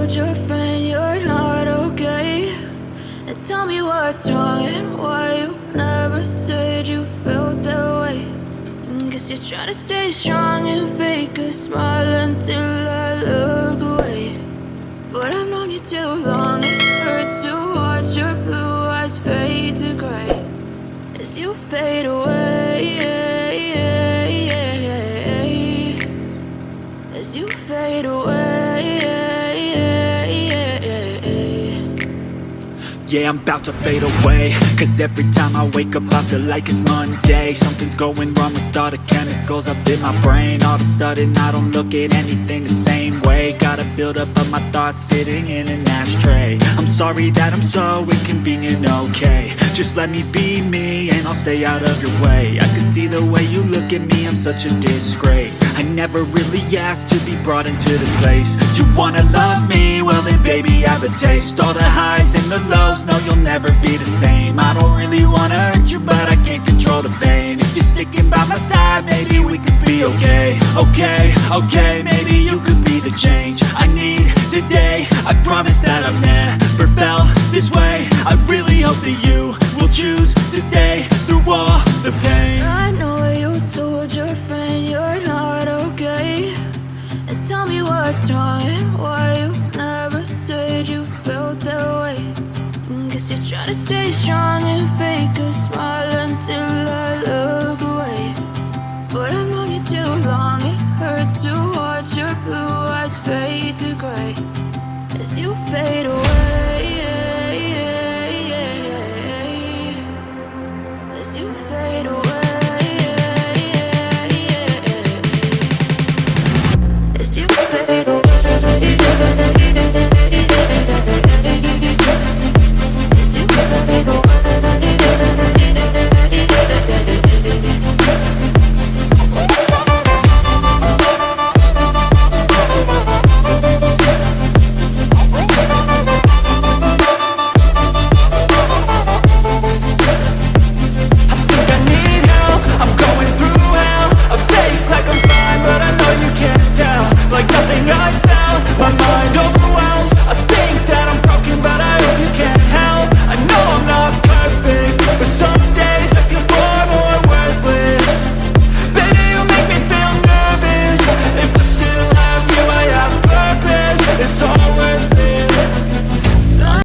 told your friend you're not okay? And tell me what's wrong and why you never said you felt that way. Guess you're trying to stay strong and fake a smile until I look away. But I've known you too long, it hurts to watch your blue eyes fade to gray as you fade away, as you fade away. Yeah, I'm about to fade away, cause every time I wake up I feel like it's Monday. Something's going wrong with all the chemicals up in my brain. All of a sudden I don't look at anything the same way. Got a buildup of my thoughts sitting in an ashtray. I'm sorry that I'm so inconvenient, okay? Just let me be me and I'll stay out of your way. I can see the way you look at me, I'm such a disgrace. I never really asked to be brought into this place. You wanna love me? Well then baby have a taste. All the highs and the lows, no you'll never be the same. I don't really wanna hurt you but I can't control the pain. If you're sticking by my side maybe we could be okay. Okay, maybe you could be the change I need today. I promise that I've never felt this way. I really hope that you will choose to stay through all the pain. I know you told your friend you're not okay. And tell me what's wrong and why you never said you felt that way. Guess you're trying to stay strong and fake a smile until I look away. But I've known you too long, it hurts to watch your blue eyes fade to gray as you fade away.